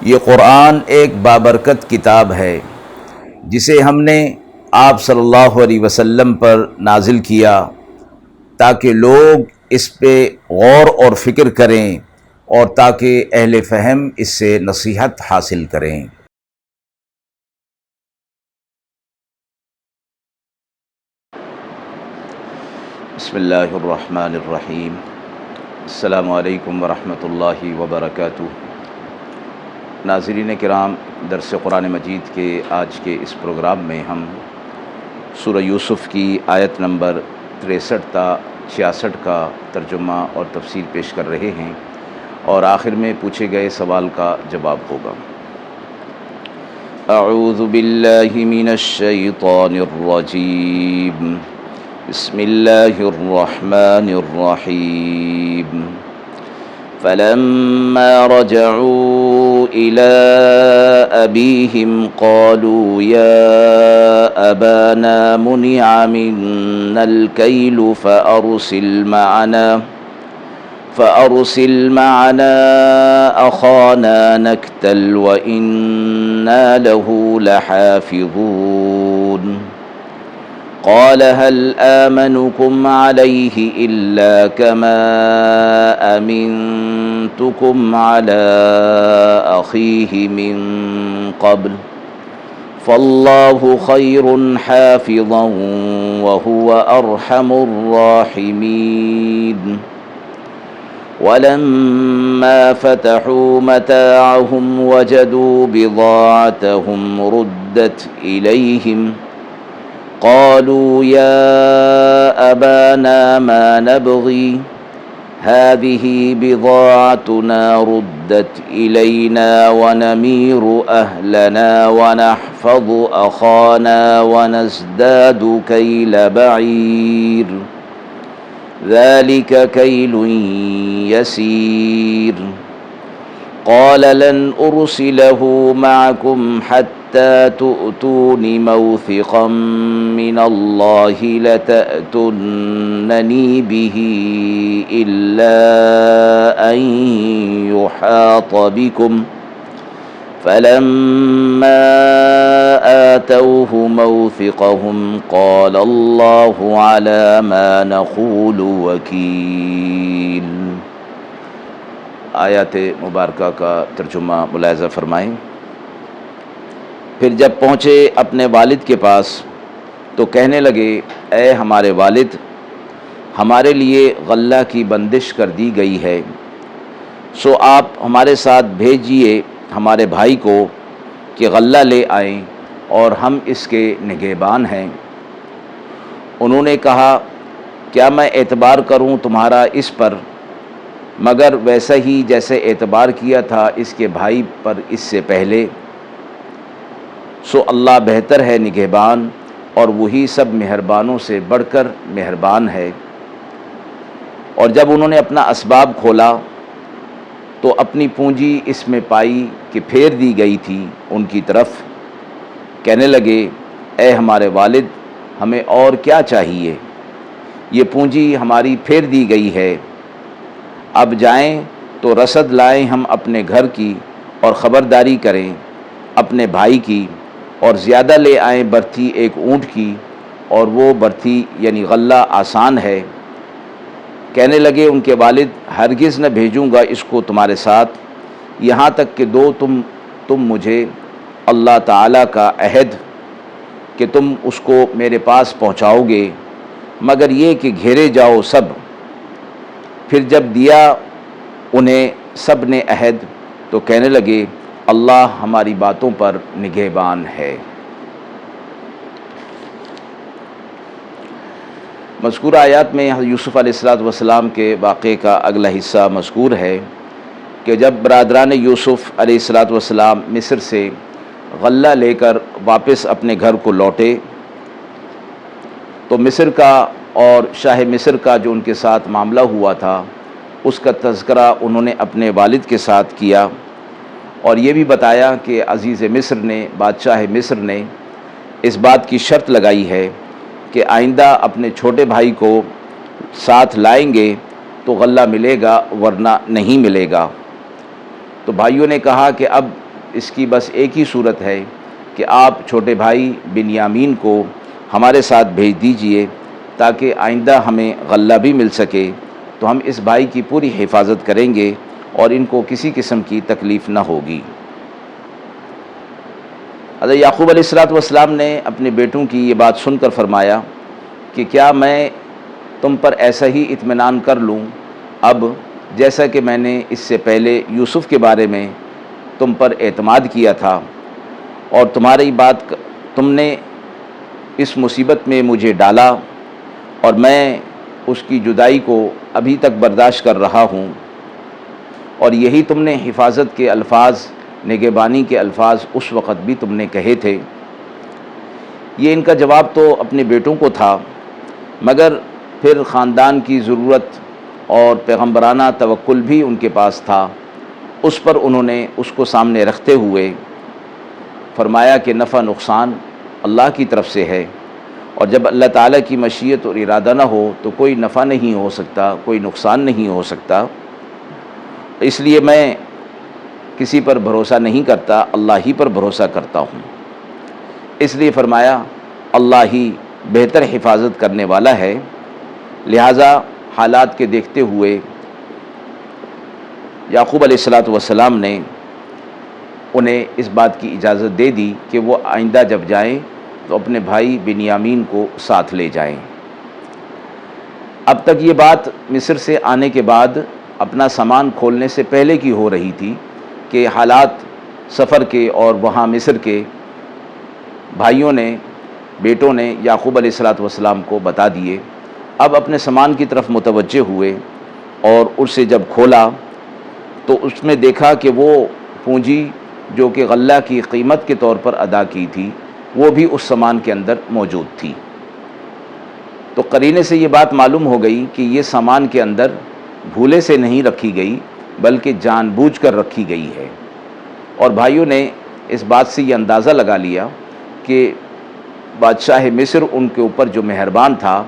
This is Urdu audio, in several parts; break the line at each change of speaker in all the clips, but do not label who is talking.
یہ قرآن ایک بابرکت کتاب ہے جسے ہم نے آپ صلی اللہ علیہ وسلم پر نازل کیا تاکہ لوگ اس پہ غور اور فکر کریں اور تاکہ اہل فہم اس سے نصیحت حاصل کریں۔ بسم اللہ الرحمن الرحیم۔ السلام علیکم ورحمۃ اللہ وبرکاتہ۔ ناظرین کرام، درس قرآن مجید کے آج کے اس پروگرام میں ہم سورہ یوسف کی آیت نمبر 63 تا 66 کا ترجمہ اور تفسیر پیش کر رہے ہیں، اور آخر میں پوچھے گئے سوال کا جواب ہوگا۔ اعوذ باللہ من الشیطان الرجیم، بسم اللہ الرحمن الرحیم۔ فلما رجعوا إلى أبيهم قالوا يا أبانا منع منا الكيل فأرسل معنا أخانا نكتل وإنا له لحافظون قال هل آمنكم عليه إلا كما أمنتكم على أخيه من قبل فالله خير حافظا وهو أرحم الراحمين ولما فتحوا متاعهم وجدوا بضاعتهم ردت إليهم قالوا يا أبانا ما نبغي هذه بضاعتنا ردت إلينا ونمير أهلنا ونحفظ أخانا ونزداد كيل بعير ذلك كيل يسير قال لن أرسله معكم حتى تؤتون موثقا من الله لتأتونني به إلا أن يحاط بكم فلما آتوه موثقهم قال الله على ما نقول وكيل۔ آیات مبارکہ کا ترجمہ ملاحظہ فرمائیں۔ پھر جب پہنچے اپنے والد کے پاس تو کہنے لگے، اے ہمارے والد، ہمارے لیے غلہ کی بندش کر دی گئی ہے، سو آپ ہمارے ساتھ بھیجیے ہمارے بھائی کو کہ غلہ لے آئیں اور ہم اس کے نگہبان ہیں۔ انہوں نے کہا، کیا میں اعتبار کروں تمہارا اس پر مگر ویسا ہی جیسے اعتبار کیا تھا اس کے بھائی پر اس سے پہلے؟ سو اللہ بہتر ہے نگہبان، اور وہی سب مہربانوں سے بڑھ کر مہربان ہے۔ اور جب انہوں نے اپنا اسباب کھولا تو اپنی پونجی اس میں پائی کہ پھیر دی گئی تھی ان کی طرف۔ کہنے لگے، اے ہمارے والد، ہمیں اور کیا چاہیے؟ یہ پونجی ہماری پھیر دی گئی ہے، اب جائیں تو رسد لائیں ہم اپنے گھر کی، اور خبرداری کریں اپنے بھائی کی، اور زیادہ لے آئیں برتھی ایک اونٹ کی، اور وہ برتھی یعنی غلہ آسان ہے۔ کہنے لگے ان کے والد، ہرگز نہ بھیجوں گا اس کو تمہارے ساتھ، یہاں تک کہ دو تم مجھے اللہ تعالیٰ کا عہد کہ تم اس کو میرے پاس پہنچاؤ گے، مگر یہ کہ گھیرے جاؤ سب۔ پھر جب دیا انہیں سب نے عہد تو کہنے لگے، اللہ ہماری باتوں پر نگہبان ہے۔ مذکورہ آیات میں یوسف علیہ السلام کے واقعے کا اگلا حصہ مذکور ہے کہ جب برادران یوسف علیہ السلام مصر سے غلہ لے کر واپس اپنے گھر کو لوٹے تو مصر کا اور شاہ مصر کا جو ان کے ساتھ معاملہ ہوا تھا اس کا تذکرہ انہوں نے اپنے والد کے ساتھ کیا، اور یہ بھی بتایا کہ عزیز مصر نے، بادشاہ مصر نے اس بات کی شرط لگائی ہے کہ آئندہ اپنے چھوٹے بھائی کو ساتھ لائیں گے تو غلہ ملے گا ورنہ نہیں ملے گا۔ تو بھائیوں نے کہا کہ اب اس کی بس ایک ہی صورت ہے کہ آپ چھوٹے بھائی بنیامین کو ہمارے ساتھ بھیج دیجئے تاکہ آئندہ ہمیں غلہ بھی مل سکے، تو ہم اس بھائی کی پوری حفاظت کریں گے اور ان کو کسی قسم کی تکلیف نہ ہوگی۔ حضرت یعقوب علیہ السلام نے اپنے بیٹوں کی یہ بات سن کر فرمایا کہ کیا میں تم پر ایسا ہی اطمینان کر لوں اب جیسا کہ میں نے اس سے پہلے یوسف کے بارے میں تم پر اعتماد کیا تھا، اور تمہاری بات تم نے اس مصیبت میں مجھے ڈالا اور میں اس کی جدائی کو ابھی تک برداشت کر رہا ہوں، اور یہی تم نے حفاظت کے الفاظ، نگہبانی کے الفاظ اس وقت بھی تم نے کہے تھے۔ یہ ان کا جواب تو اپنے بیٹوں کو تھا، مگر پھر خاندان کی ضرورت اور پیغمبرانہ توکل بھی ان کے پاس تھا، اس پر انہوں نے اس کو سامنے رکھتے ہوئے فرمایا کہ نفع نقصان اللہ کی طرف سے ہے، اور جب اللہ تعالیٰ کی مشیت اور ارادہ نہ ہو تو کوئی نفع نہیں ہو سکتا، کوئی نقصان نہیں ہو سکتا، اس لیے میں کسی پر بھروسہ نہیں کرتا، اللہ ہی پر بھروسہ کرتا ہوں۔ اس لیے فرمایا اللہ ہی بہتر حفاظت کرنے والا ہے، لہٰذا حالات کے دیکھتے ہوئے یعقوب علیہ السلام نے انہیں اس بات کی اجازت دے دی کہ وہ آئندہ جب جائیں تو اپنے بھائی بنیامین کو ساتھ لے جائیں۔ اب تک یہ بات مصر سے آنے کے بعد اپنا سامان کھولنے سے پہلے کی ہو رہی تھی کہ حالات سفر کے اور وہاں مصر کے بھائیوں نے، بیٹوں نے یعقوب علیہ السلام کو بتا دیے۔ اب اپنے سامان کی طرف متوجہ ہوئے اور اسے جب کھولا تو اس میں دیکھا کہ وہ پونجی جو کہ غلہ کی قیمت کے طور پر ادا کی تھی وہ بھی اس سامان کے اندر موجود تھی۔ تو قرینے سے یہ بات معلوم ہو گئی کہ یہ سامان کے اندر بھولے سے نہیں رکھی گئی بلکہ جان بوجھ کر رکھی گئی ہے، اور بھائیوں نے اس بات سے یہ اندازہ لگا لیا کہ بادشاہ مصر ان کے اوپر جو مہربان تھا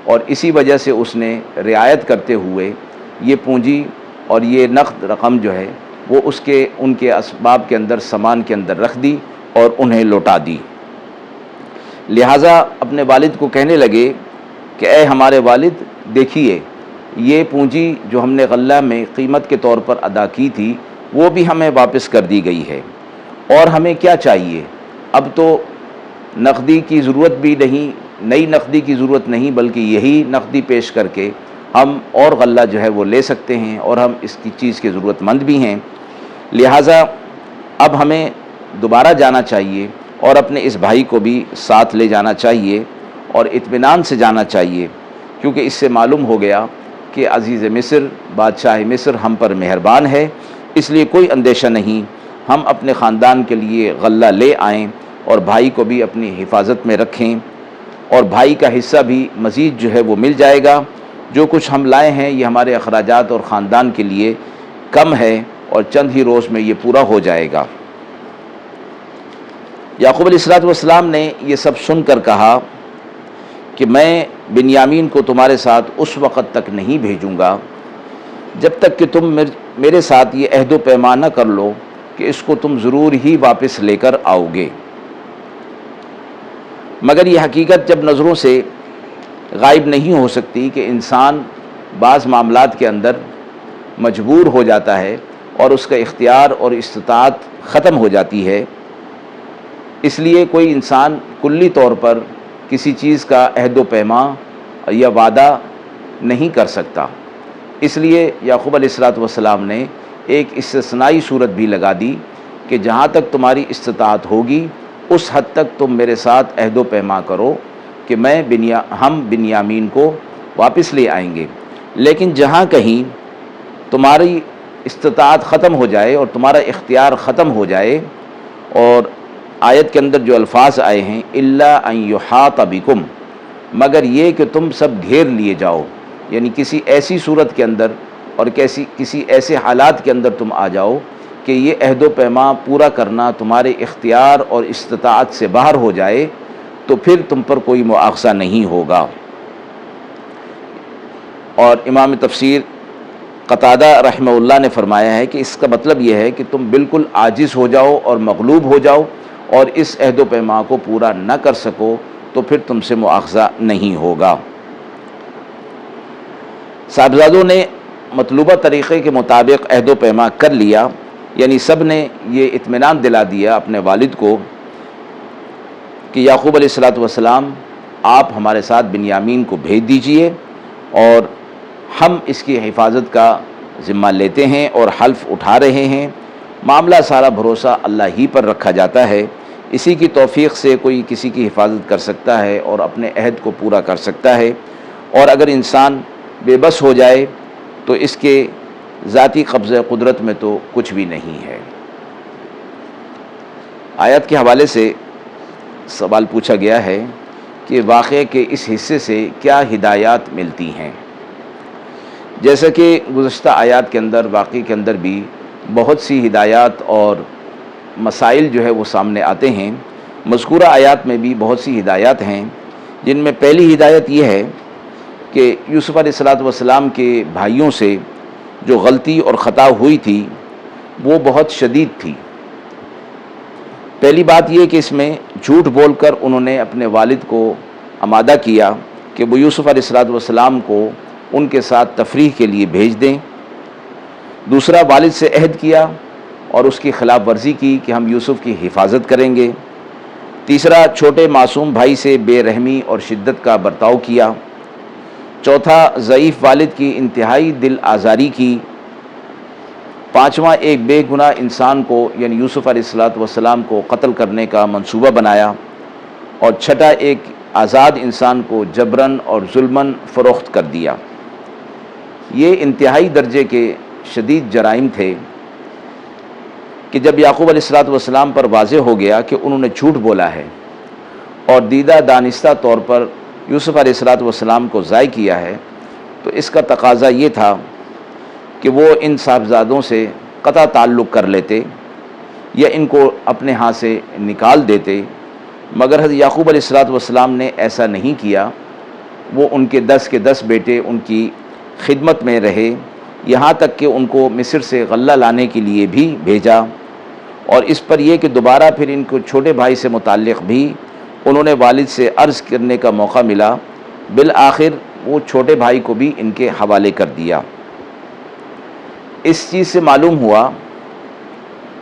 اور اسی وجہ سے اس نے رعایت کرتے ہوئے یہ پونجی اور یہ نقد رقم جو ہے وہ ان کے اسباب کے اندر، سامان کے اندر رکھ دی اور انہیں لوٹا دی۔ لہٰذا اپنے والد کو کہنے لگے کہ اے ہمارے والد، دیکھیے یہ پونجی جو ہم نے غلہ میں قیمت کے طور پر ادا کی تھی وہ بھی ہمیں واپس کر دی گئی ہے، اور ہمیں کیا چاہیے؟ اب تو نقدی کی ضرورت بھی نہیں، نئی نقدی کی ضرورت نہیں، بلکہ یہی نقدی پیش کر کے ہم اور غلہ جو ہے وہ لے سکتے ہیں، اور ہم اس کی چیز کے ضرورت مند بھی ہیں۔ لہٰذا اب ہمیں دوبارہ جانا چاہیے اور اپنے اس بھائی کو بھی ساتھ لے جانا چاہیے اور اطمینان سے جانا چاہیے، کیونکہ اس سے معلوم ہو گیا کہ عزیز مصر، بادشاہ مصر ہم پر مہربان ہے، اس لیے کوئی اندیشہ نہیں، ہم اپنے خاندان کے لیے غلہ لے آئیں اور بھائی کو بھی اپنی حفاظت میں رکھیں، اور بھائی کا حصہ بھی مزید جو ہے وہ مل جائے گا۔ جو کچھ ہم لائے ہیں یہ ہمارے اخراجات اور خاندان کے لیے کم ہے، اور چند ہی روز میں یہ پورا ہو جائے گا۔ یعقوب علیہ السلام نے یہ سب سن کر کہا کہ میں بنیامین کو تمہارے ساتھ اس وقت تک نہیں بھیجوں گا جب تک کہ تم میرے ساتھ یہ عہد و پیمانہ کر لو کہ اس کو تم ضرور ہی واپس لے کر آؤ گے۔ مگر یہ حقیقت جب نظروں سے غائب نہیں ہو سکتی کہ انسان بعض معاملات کے اندر مجبور ہو جاتا ہے اور اس کا اختیار اور استطاعت ختم ہو جاتی ہے، اس لیے کوئی انسان کلی طور پر کسی چیز کا عہد و پیما یا وعدہ نہیں کر سکتا۔ اس لیے یعقوب علیہ السلام نے ایک استثنائی صورت بھی لگا دی کہ جہاں تک تمہاری استطاعت ہوگی اس حد تک تم میرے ساتھ عہد و پیما کرو کہ ہم بنیامین کو واپس لے آئیں گے، لیکن جہاں کہیں تمہاری استطاعت ختم ہو جائے اور تمہارا اختیار ختم ہو جائے، اور آیت کے اندر جو الفاظ آئے ہیں الا ان یحاط بکم، مگر یہ کہ تم سب گھیر لیے جاؤ، یعنی کسی ایسی صورت کے اندر اور کسی ایسے حالات کے اندر تم آ جاؤ کہ یہ عہد و پیما پورا کرنا تمہارے اختیار اور استطاعت سے باہر ہو جائے، تو پھر تم پر کوئی مؤاخذہ نہیں ہوگا۔ اور امام تفسیر قتادہ رحمہ اللہ نے فرمایا ہے کہ اس کا مطلب یہ ہے کہ تم بالکل عاجز ہو جاؤ اور مغلوب ہو جاؤ اور اس عہد و پیمان کو پورا نہ کر سکو تو پھر تم سے مؤاخذہ نہیں ہوگا۔ صاحبزادوں نے مطلوبہ طریقے کے مطابق عہد و پیمان کر لیا، یعنی سب نے یہ اطمینان دلا دیا اپنے والد کو کہ یعقوب علیہ السلام آپ ہمارے ساتھ بنیامین کو بھیج دیجئے اور ہم اس کی حفاظت کا ذمہ لیتے ہیں اور حلف اٹھا رہے ہیں۔ معاملہ سارا بھروسہ اللہ ہی پر رکھا جاتا ہے، اسی کی توفیق سے کوئی کسی کی حفاظت کر سکتا ہے اور اپنے عہد کو پورا کر سکتا ہے، اور اگر انسان بے بس ہو جائے تو اس کے ذاتی قبضہ قدرت میں تو کچھ بھی نہیں ہے۔ آیت کے حوالے سے سوال پوچھا گیا ہے کہ واقعے کے اس حصے سے کیا ہدایات ملتی ہیں؟ جیسا کہ گزشتہ آیات کے اندر واقعے کے اندر بھی بہت سی ہدایات اور مسائل جو ہے وہ سامنے آتے ہیں، مذکورہ آیات میں بھی بہت سی ہدایات ہیں، جن میں پہلی ہدایت یہ ہے کہ یوسف علیہ السلام کے بھائیوں سے جو غلطی اور خطا ہوئی تھی وہ بہت شدید تھی۔ پہلی بات یہ کہ اس میں جھوٹ بول کر انہوں نے اپنے والد کو آمادہ کیا کہ وہ یوسف علیہ السلام کو ان کے ساتھ تفریح کے لیے بھیج دیں۔ دوسرا، والد سے عہد کیا اور اس کی خلاف ورزی کی کہ ہم یوسف کی حفاظت کریں گے۔ تیسرا، چھوٹے معصوم بھائی سے بے رحمی اور شدت کا برتاؤ کیا۔ چوتھا، ضعیف والد کی انتہائی دل آزاری کی۔ پانچواں، ایک بے گناہ انسان کو یعنی یوسف علیہ السلام کو قتل کرنے کا منصوبہ بنایا۔ اور چھٹا، ایک آزاد انسان کو جبراً اور ظلماً فروخت کر دیا۔ یہ انتہائی درجے کے شدید جرائم تھے کہ جب یعقوب علیہ السلام پر واضح ہو گیا کہ انہوں نے جھوٹ بولا ہے اور دیدہ دانستہ طور پر یوسف علیہ السلام کو ضائع کیا ہے، تو اس کا تقاضا یہ تھا کہ وہ ان صاحبزادوں سے قطع تعلق کر لیتے یا ان کو اپنے ہاں سے نکال دیتے، مگر حضرت یعقوب علیہ السلام نے ایسا نہیں کیا۔ وہ ان کے 10 کے 10 بیٹے ان کی خدمت میں رہے، یہاں تک کہ ان کو مصر سے غلہ لانے کے لیے بھی بھیجا، اور اس پر یہ کہ دوبارہ پھر ان کو چھوٹے بھائی سے متعلق بھی انہوں نے والد سے عرض کرنے کا موقع ملا، بالآخر وہ چھوٹے بھائی کو بھی ان کے حوالے کر دیا۔ اس چیز سے معلوم ہوا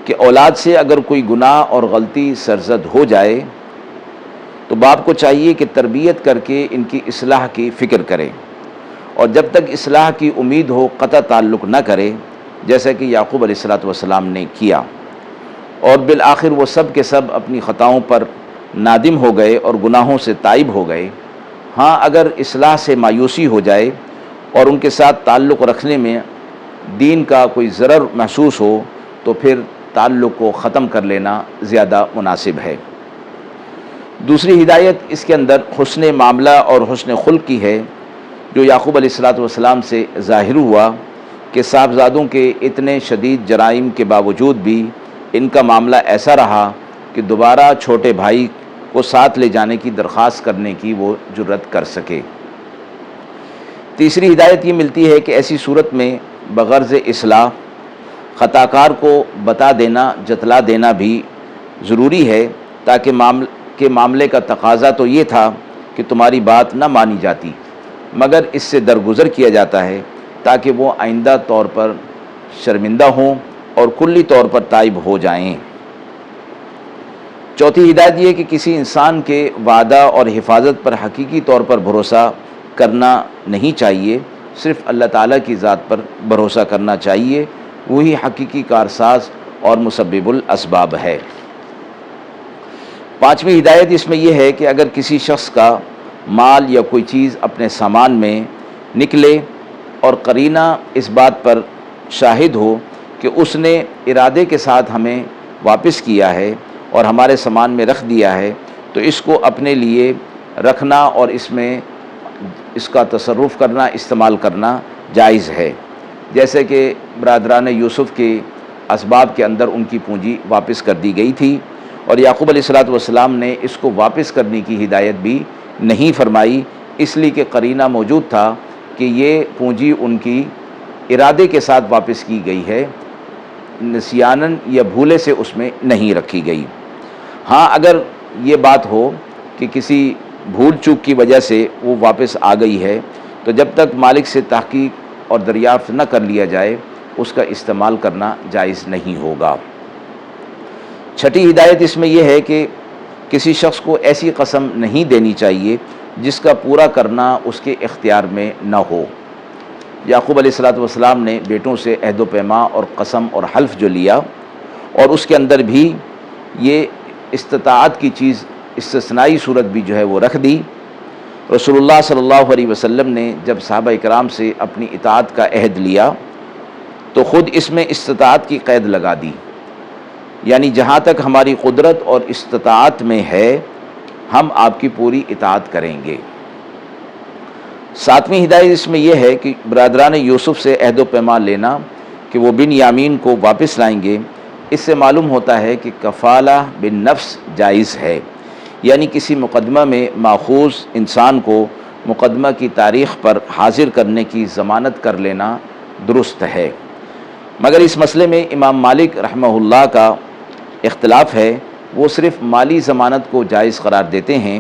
کہ اولاد سے اگر کوئی گناہ اور غلطی سرزد ہو جائے تو باپ کو چاہیے کہ تربیت کر کے ان کی اصلاح کی فکر کرے، اور جب تک اصلاح کی امید ہو قطع تعلق نہ کرے، جیسا کہ یعقوب علیہ السلام نے کیا، اور بالآخر وہ سب کے سب اپنی خطاؤں پر نادم ہو گئے اور گناہوں سے تائب ہو گئے۔ ہاں، اگر اصلاح سے مایوسی ہو جائے اور ان کے ساتھ تعلق رکھنے میں دین کا کوئی ضرر محسوس ہو تو پھر تعلق کو ختم کر لینا زیادہ مناسب ہے۔ دوسری ہدایت اس کے اندر حسن معاملہ اور حسن خلق کی ہے، جو یعقوب علیہ السلام سے ظاہر ہوا کہ صاحبزادوں کے اتنے شدید جرائم کے باوجود بھی ان کا معاملہ ایسا رہا کہ دوبارہ چھوٹے بھائی کو ساتھ لے جانے کی درخواست کرنے کی وہ جرأت کر سکے۔ تیسری ہدایت یہ ملتی ہے کہ ایسی صورت میں بغرض اصلاح خطا کار کو بتا دینا، جتلا دینا بھی ضروری ہے، تاکہ معاملے کا تقاضا تو یہ تھا کہ تمہاری بات نہ مانی جاتی، مگر اس سے درگزر کیا جاتا ہے تاکہ وہ آئندہ طور پر شرمندہ ہوں اور کلی طور پر تائب ہو جائیں۔ چوتھی ہدایت یہ کہ کسی انسان کے وعدہ اور حفاظت پر حقیقی طور پر بھروسہ کرنا نہیں چاہیے، صرف اللہ تعالیٰ کی ذات پر بھروسہ کرنا چاہیے، وہی حقیقی کارساز اور مسبب الاسباب ہے۔ پانچویں ہدایت اس میں یہ ہے کہ اگر کسی شخص کا مال یا کوئی چیز اپنے سامان میں نکلے اور قرینہ اس بات پر شاہد ہو کہ اس نے ارادے کے ساتھ ہمیں واپس کیا ہے اور ہمارے سامان میں رکھ دیا ہے، تو اس کو اپنے لیے رکھنا اور اس کا تصرف کرنا، استعمال کرنا جائز ہے، جیسے کہ برادران یوسف کے اسباب کے اندر ان کی پونجی واپس کر دی گئی تھی، اور یعقوب علیہ السلام نے اس کو واپس کرنے کی ہدایت بھی نہیں فرمائی، اس لیے کہ قرینہ موجود تھا کہ یہ پونجی ان کی ارادے کے ساتھ واپس کی گئی ہے، نسیانن یا بھولے سے اس میں نہیں رکھی گئی۔ ہاں اگر یہ بات ہو کہ کسی بھول چوک کی وجہ سے وہ واپس آ گئی ہے تو جب تک مالک سے تحقیق اور دریافت نہ کر لیا جائے اس کا استعمال کرنا جائز نہیں ہوگا۔ چھٹی ہدایت اس میں یہ ہے کہ کسی شخص کو ایسی قسم نہیں دینی چاہیے جس کا پورا کرنا اس کے اختیار میں نہ ہو۔ یعقوب علیہ السلام نے بیٹوں سے عہد و پیما اور قسم اور حلف جو لیا اور اس کے اندر بھی یہ استطاعت کی چیز استثنائی صورت بھی جو ہے وہ رکھ دی۔ رسول اللہ صلی اللہ علیہ وسلم نے جب صحابہ اکرام سے اپنی اطاعت کا عہد لیا تو خود اس میں استطاعت کی قید لگا دی، یعنی جہاں تک ہماری قدرت اور استطاعت میں ہے ہم آپ کی پوری اطاعت کریں گے۔ ساتویں ہدایت اس میں یہ ہے کہ برادران یوسف سے عہد و پیمان لینا کہ وہ بن یامین کو واپس لائیں گے، اس سے معلوم ہوتا ہے کہ کفالہ بن نفس جائز ہے، یعنی کسی مقدمہ میں ماخوذ انسان کو مقدمہ کی تاریخ پر حاضر کرنے کی ضمانت کر لینا درست ہے۔ مگر اس مسئلے میں امام مالک رحمہ اللہ کا اختلاف ہے، وہ صرف مالی ضمانت کو جائز قرار دیتے ہیں،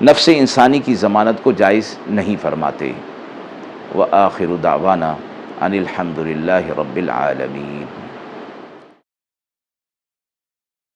نفس انسانی کی ضمانت کو جائز نہیں فرماتے۔ وآخر دعوانا ان الحمد للہ رب العالمین۔